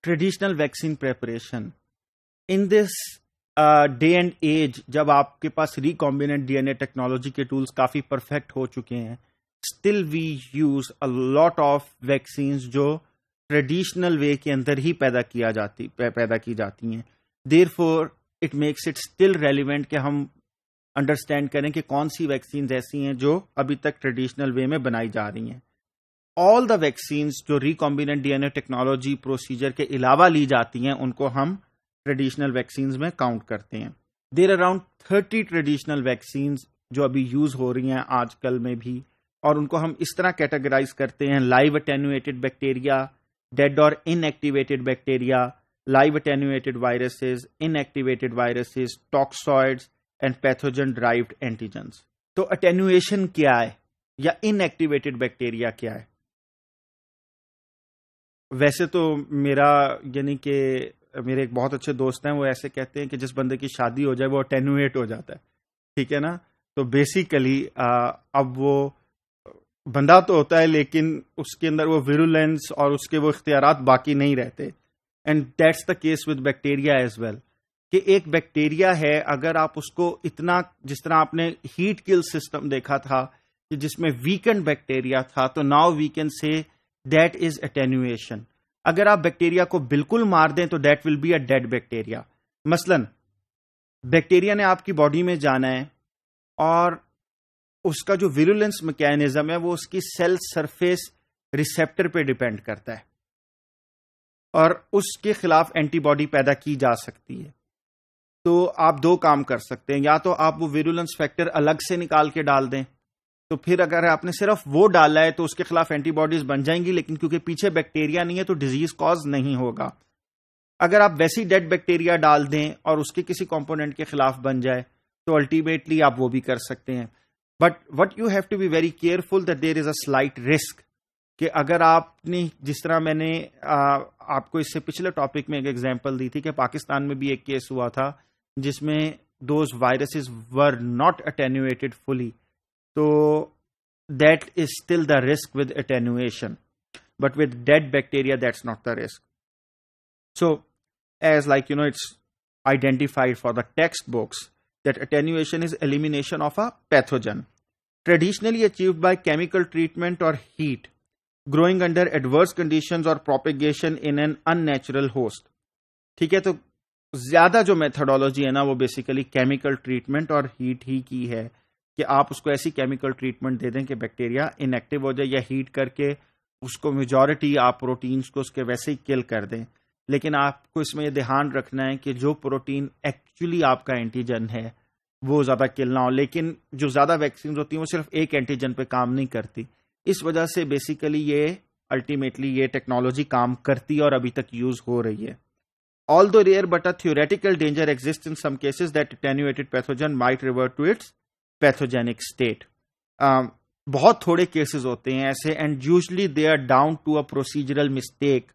traditional vaccine preparation. In this day and age, جب آپ کے پاس recombinant DNA ٹیکنالوجی کے ٹولز کافی پرفیکٹ ہو چکے ہیں, still we use a lot of vaccines جو ٹریڈیشنل وے کے اندر ہی پیدا کی جاتی ہیں. Therefore, it makes it still relevant کہ ہم انڈرسٹینڈ کریں کہ کون سی ویکسینز ایسی ہیں جو ابھی تک ٹریڈیشنل وے میں بنائی جا رہی ہیں. آل دا ویکسینز جو ریکمبیننٹ D N a technology procedure کے علاوہ لی جاتی ہیں ان کو ہم ٹریڈیشنل ویکسینز میں کاؤنٹ کرتے ہیں. دیر اراؤنڈ 30 ٹریڈیشنل ویکسینز جو ابھی یوز ہو رہی ہیں آج کل میں بھی, اور ان کو ہم اس طرح کیٹیگرائز کرتے ہیں: لائیو اٹینویٹڈ بیکٹیریا, ڈیڈ اور inactivated bacteria, live attenuated viruses, inactivated viruses, toxoids and pathogen derived antigens. تو اٹینویشن کیا ہے یا ان ایکٹیویٹڈ بیکٹیریا کیا ہے؟ ویسے تو میرے ایک بہت اچھے دوست ہیں, وہ ایسے کہتے ہیں کہ جس بندے کی شادی ہو جائے وہ اٹینویٹ ہو جاتا ہے. ٹھیک ہے نا؟ تو بیسیکلی اب وہ بندہ تو ہوتا ہے لیکن اس کے اندر وہ ویرولینس اور اس کے وہ اختیارات باقی نہیں رہتے. And that's the case with bacteria as well, کہ ایک بیکٹیریا ہے, اگر آپ اس کو اتنا, جس طرح آپ نے ہیٹ کل سسٹم دیکھا تھا کہ جس میں ویکنڈ بیکٹیریا تھا, تو now we can say that is attenuation. اگر آپ بیکٹیریا کو بالکل مار دیں تو that will be a dead bacteria. مثلا بیکٹیریا نے آپ کی باڈی میں جانا ہے اور اس کا جو ویرولنس میکینزم ہے وہ اس کی سیل سرفیس ریسیپٹر پہ ڈیپینڈ کرتا ہے, اور اس کے خلاف اینٹی باڈی پیدا کی جا سکتی ہے. تو آپ دو کام کر سکتے ہیں, یا تو آپ وہ ویرولنس فیکٹر الگ سے نکال کے ڈال دیں, تو پھر اگر آپ نے صرف وہ ڈالا ہے تو اس کے خلاف اینٹی باڈیز بن جائیں گی, لیکن کیونکہ پیچھے بیکٹیریا نہیں ہے تو ڈیزیز کاز نہیں ہوگا. اگر آپ ویسی ڈیڈ بیکٹیریا ڈال دیں اور اس کے کسی کمپوننٹ کے خلاف بن جائے تو الٹیمیٹلی آپ وہ بھی کر سکتے ہیں. But what you have to be very careful that there is a slight risk, کہ اگر آپ نے, جس طرح میں نے آپ کو اس سے پچھلے ٹاپک میں ایک ایگزامپل دی تھی کہ پاکستان میں بھی ایک کیس ہوا تھا جس میں those viruses were not attenuated fully, تو that is still the risk with attenuation, but with dead bacteria that's not the risk. So is like it's identified for the textbooks that attenuation is elimination of a pathogen, traditionally achieved by chemical treatment or heat, growing under adverse conditions or propagation in an unnatural host. ٹھیک ہے, تو زیادہ جو methodology ہے نا وہ basically chemical treatment اور heat ہی کی ہے, کہ آپ اس کو ایسی کیمیکل ٹریٹمنٹ دے دیں کہ بیکٹیریا انیکٹیو ہو جائے, یا ہیٹ کر کے اس کو میجورٹی آپ پروٹینز کو اس کے ویسے ہی کل کر دیں. لیکن آپ کو اس میں یہ دھیان رکھنا ہے کہ جو پروٹین ایکچولی آپ کا اینٹیجن ہے وہ زیادہ کل نہ ہو. لیکن جو زیادہ ویکسینز ہوتی ہیں وہ صرف ایک اینٹیجن پہ کام نہیں کرتی, اس وجہ سے بیسیکلی یہ الٹیمیٹلی یہ ٹیکنالوجی کام کرتی اور ابھی تک یوز ہو رہی ہے. Although rare, but a theoretical danger exists in some cases that attenuated pathogen might revert to its pathogenic state. بہت تھوڑے کیسز ہوتے ہیں ایسے, and usually they are down to a procedural mistake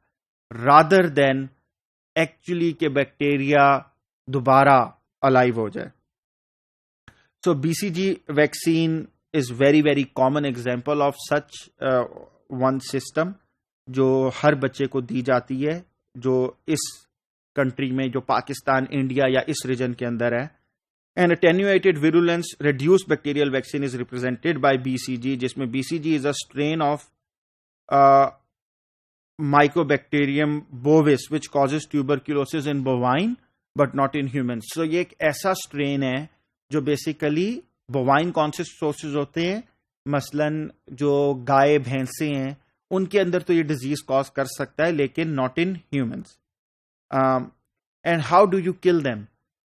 rather than actually کہ bacteria دوبارہ alive ہو جائے. So BCG vaccine is very very common example of such one system جو ہر بچے کو دی جاتی ہے جو اس کنٹری میں, جو پاکستان, انڈیا یا اس ریجن کے اندر ہے. An attenuated virulence reduced bacterial vaccine is represented by BCG, جس میں BCG is a strain of Mycobacterium bovis which causes tuberculosis in bovine but not in humans. So یہ ایک ایسا strain ہے جو بیسیکلی بوائن کون سے سورسز ہوتے ہیں, مثلاً جو گائے بھینسیں ہیں ان کے اندر تو یہ ڈیزیز کاز کر سکتا ہے لیکن not in humans. And how do you kill them?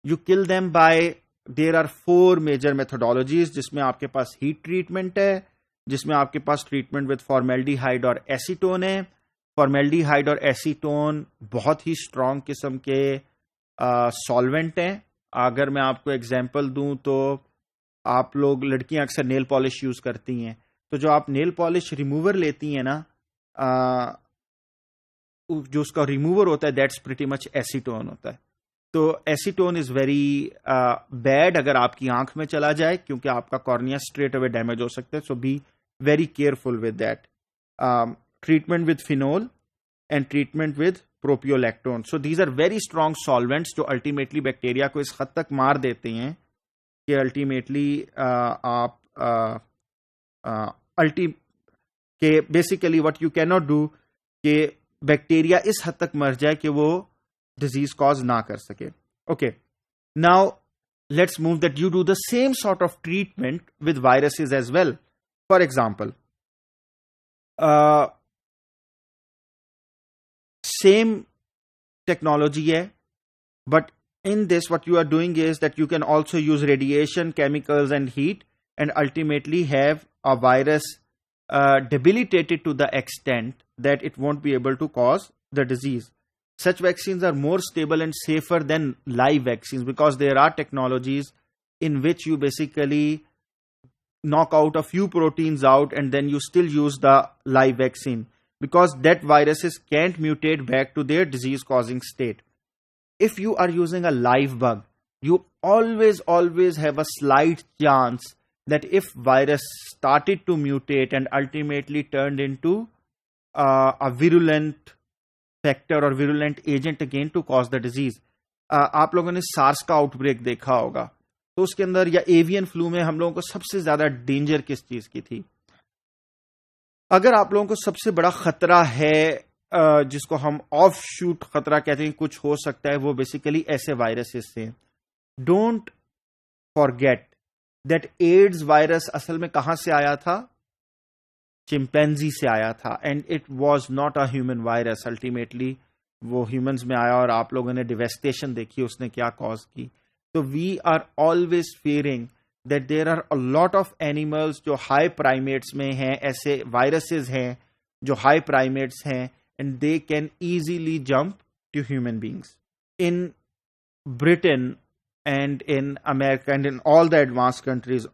You kill them by, there are 4 major methodologies, جس میں آپ کے پاس ہیٹ ٹریٹمنٹ ہے, جس میں آپ کے پاس ٹریٹمنٹ وتھ فارمیلڈیہائڈ اور ایسیٹون ہے. فارمیلڈیہائڈ اور ایسیٹون بہت ہی اسٹرانگ قسم کے سالوینٹ ہیں. اگر میں آپ کو ایگزامپل دوں تو آپ لوگ, لڑکیاں اکثر نیل پالش یوز کرتی ہیں, تو جو آپ نیل پالش ریموور لیتی ہیں نا, جو اس کا ریموور ہوتا ہے دیٹس پریٹی مچ ایسیٹون ہوتا ہے. تو ایسیٹون از ویری بیڈ اگر آپ کی آنکھ میں چلا جائے, کیونکہ آپ کا کارنیا اسٹریٹ اوے ڈیمیج ہو سکتا ہے. So be very careful with that. Treatment with phenol and treatment with propiolactone. So these are very strong solvents جو ultimately بیکٹیریا کو اس حد تک مار دیتے ہیں کہ ultimately آپ کہ basically what you cannot do کہ بیکٹیریا اس حد تک مر جائے کہ وہ ڈیزیز کاز نہ کر سکے. Okay, now let's move that you do the same sort of treatment with viruses as well. For example, same technology ہے, but in this what you are doing is that you can also use radiation, chemicals and heat and ultimately have a virus debilitated to the extent that it won't be able to cause the disease. Such vaccines are more stable and safer than live vaccines because there are technologies in which you basically knock out a few proteins out and then you still use the live vaccine, because that viruses can't mutate back to their disease causing state. If you are using a live bug, you always have a slight chance that if virus started to mutate and ultimately turned into a virulent factor or virulent agent again to cause the disease. آپ لوگوں نے سارس کا out break دیکھا ہوگا, تو اس کے اندر یا even flu میں ہم لوگوں کو سب سے زیادہ ڈینجر کس چیز کی تھی؟ اگر آپ لوگوں کو سب سے بڑا خطرہ ہے جس کو ہم آف شوٹ خطرہ کہتے ہیں, کچھ ہو سکتا ہے, وہ بیسیکلی ایسے وائرسز سے. Don't forget that AIDS virus اصل میں کہاں سے آیا تھا؟ چمپینزی سے آیا تھا, and it was not a human virus. Ultimately وہ ہیومنز میں آیا اور آپ لوگوں نے ڈیویسٹیشن دیکھی اس نے کیا کاز کی. تو we are always fearing that there are a lot of animals جو ہائی پرائمیٹس میں ہیں, ایسے وائرسز ہیں جو ہائی پرائمیٹس ہیں, and they can easily jump to human beings. In Britain and in America and in all the advanced countries,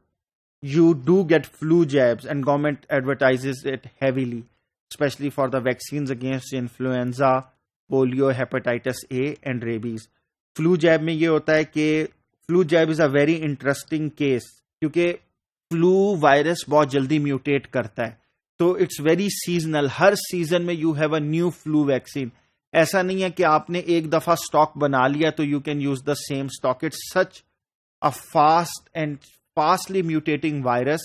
you do get flu jabs and government advertises it heavily, especially for the vaccines against influenza, polio, hepatitis A and rabies. Flu jab میں یہ ہوتا ہے کہ flu jab is a very interesting case کیونکہ flu virus بہت جلدی mutate کرتا ہے, تو it's very seasonal. Hare season میں you have a new flu vaccine. ایسا نہیں ہے کہ آپ نے ایک دفعہ اسٹاک بنا لیا تو you can use the same stock. It's such a fast and fastly mutating virus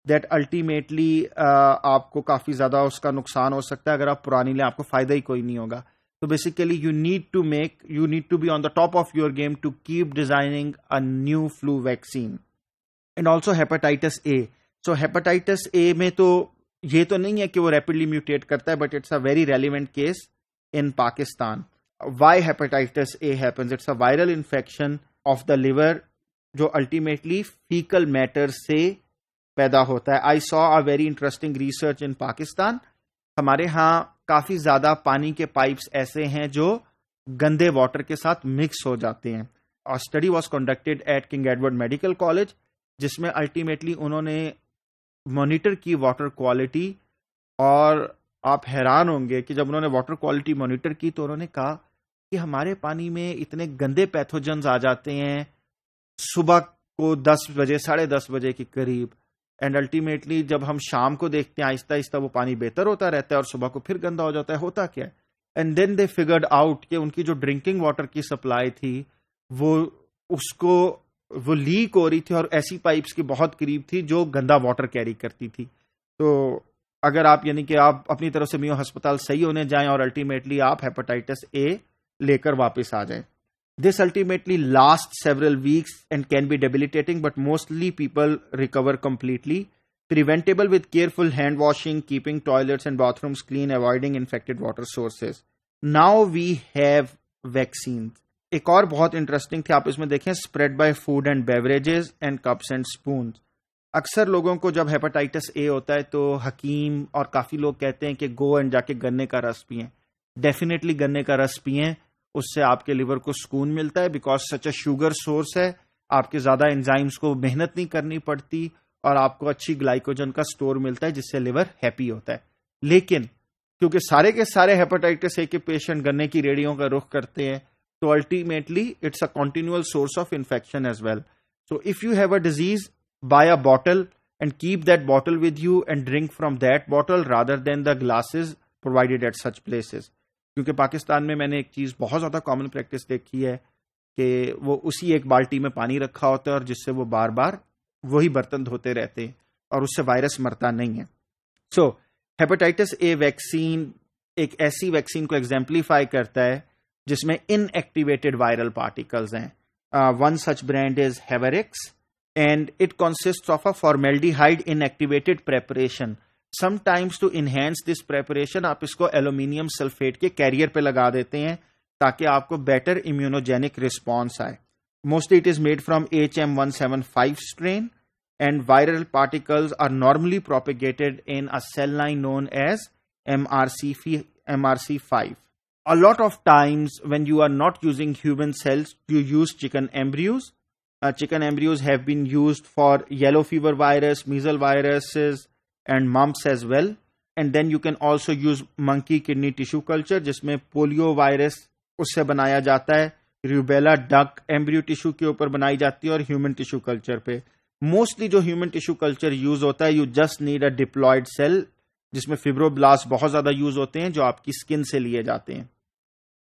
that ultimately آپ کو کافی زیادہ اس کا نقصان ہو سکتا ہے. اگر آپ پرانی لیں آپ کو فائدہ ہی کوئی نہیں ہوگا. تو basically you need to be on the top of your game to keep designing a new flu vaccine. And also hepatitis A. So hepatitis A میں تو یہ تو نہیں ہے کہ وہ ریپڈلی میوٹیٹ کرتا ہے, but it's a very relevant case in Pakistan. Why hepatitis A happens? It's a viral infection of the liver جو ultimately fecal matter سے پیدا ہوتا ہے. I saw a very interesting research in Pakistan. ہمارے ہاں کافی زیادہ پانی کے پائپس ایسے ہیں جو گندے واٹر کے ساتھ مکس ہو جاتے ہیں. A study was conducted at King Edward Medical College جس میں ultimately انہوں نے مانیٹر کی واٹر کوالٹی, اور آپ حیران ہوں گے کہ جب انہوں نے واٹر کوالٹی مانیٹر کی تو انہوں نے کہا کہ ہمارے پانی میں اتنے گندے پیتھوجنز آ جاتے ہیں صبح کو 10 بجے 10:30 بجے کے قریب, اینڈ الٹیمیٹلی جب ہم شام کو دیکھتے ہیں آہستہ آہستہ وہ پانی بہتر ہوتا رہتا ہے اور صبح کو پھر گندا ہو جاتا ہے. ہوتا کیا ہے؟ And then they figured out کہ ان کی جو ڈرنکنگ واٹر کی سپلائی تھی وہ لیک ہو رہی تھی اور ایسی پائپس کی بہت قریب تھی جو گندا واٹر کیری کرتی تھی. تو اگر آپ یعنی کہ آپ اپنی طرف سے میو ہسپتال صحیح ہونے جائیں اور الٹیمیٹلی آپ ہیپاٹائٹس اے لے کر واپس آ جائیں. This ultimately last several weeks and can be debilitating but mostly people recover completely. Preventable with careful hand washing, keeping toilets and bathrooms clean, avoiding infected water sources. Now we have vaccine. ایک اور بہت interesting تھی, آپ اس میں دیکھیں, spread by food and beverages and cups and spoons. اکثر لوگوں کو جب ہیپاٹائٹس اے ہوتا ہے تو حکیم اور کافی لوگ کہتے ہیں کہ گو اینڈ جا کے گنے کا رس پئیں. ڈیفینیٹلی گنے کا رس پئیں, اس سے آپ کے لیور کو سکون ملتا ہے, because such a sugar source ہے. آپ کے زیادہ انزائمز کو محنت نہیں کرنی پڑتی اور آپ کو اچھی گلائکوجن کا سٹور ملتا ہے جس سے لیور ہیپی ہوتا ہے. لیکن کیونکہ سارے کے سارے ہیپاٹائٹس اے کے پیشنٹ گنے کی ریڑھیوں کا رخ کرتے ہیں تو ultimately it's a continuous source of infection as well. So if you have a disease, buy a bottle and keep that bottle with you and drink from that bottle rather than the glasses provided at such places. کیونکہ پاکستان میں نے ایک چیز بہت زیادہ common practice دیکھی ہے کہ وہ اسی ایک بالٹی میں پانی رکھا ہوتا ہے اور جس سے وہ بار بار وہی برتن دھوتے رہتے ہیں اور اس سے وائرس مرتا نہیں ہے. سو ہیپاٹائٹس اے ویکسین ایک ایسی ویکسین کو ایگزامپلیفائی کرتا ہے جس میں ان ایکٹیویٹڈ وائرل پارٹیکلز ہیں. One such brand is Havrix and it consist of a formaldehyde inactivated preparation. Sometimes to enhance this preparation آپ اس کو ایلومینیم سلفیٹ کے کیریئر پہ لگا دیتے ہیں تاکہ آپ کو بیٹر امیونوجینک رسپانس آئے. Mostly it is made from HM175 strain and viral particles are normally propagated in a cell line known as MRC5. A lot of times when you are not using human cells, you use chicken embryos. Chicken embryos have been used for yellow fever virus, measles viruses and mumps as well. And then you can also use monkey kidney tissue culture جس میں polio virus اس سے بنایا جاتا ہے. ریوبیلا ڈک embryo tissue کے اوپر بنائی جاتی ہے اور ہیومن ٹیشو کلچر پہ. موسٹلی جو ہیومن ٹیشو کلچر یوز ہوتا ہے you just need a diploid cell جس میں فیبروبلاسٹ بہت زیادہ یوز ہوتے ہیں جو آپ کی اسکن سے لیے جاتے ہیں.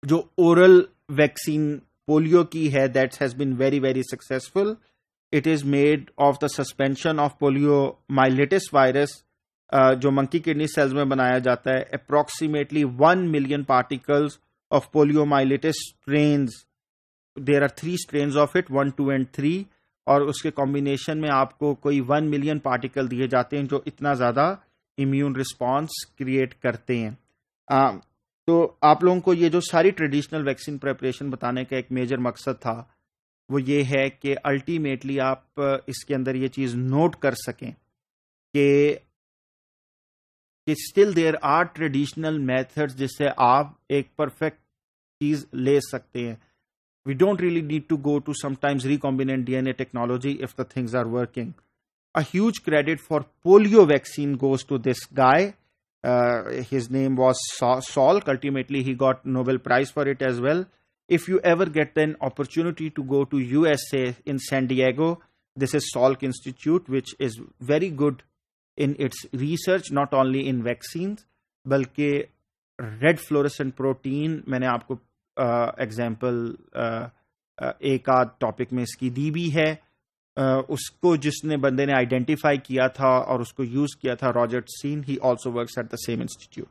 جو اورل ویکسین پولیو کی ہے that has been very very successful. It is made of the suspension of poliomyelitis virus جو منکی کڈنی سیلز میں بنایا جاتا ہے. Approximately 1 million particles of poliomyelitis strains. There are 3 strains of it, 1, 2 and 3. اور اس کے combination میں آپ کو کوئی 1 million پارٹیکل دیے جاتے ہیں جو اتنا زیادہ امیون رسپانس کریٹ کرتے ہیں. تو آپ لوگوں کو یہ جو ساری ٹریڈیشنل ویکسین پریپریشن بتانے کا ایک میجر مقصد تھا وہ یہ ہے کہ الٹیمیٹلی آپ اس کے اندر یہ چیز نوٹ کر سکیں کہ still there are traditional methods جس سے آپ ایک پرفیکٹ چیز لے سکتے ہیں. We don't really need to go to sometimes recombinant DNA technology if the things are working. A huge credit for polio vaccine goes to this guy. His name was Salk. Ultimately, he got Nobel Prize for it as well. If you ever get an opportunity to go to USA in San Diego, this is Salk Institute, which is very good in its research, not only in vaccines, بلکہ red fluorescent protein میں نے آپ کو example ایک آدھ topic میں اس کی دی بھی ہے. اس کو جس نے بندے نے آئیڈینٹیفائی کیا تھا اور اس کو یوز کیا تھا Roger Sen. He also works at the same institute.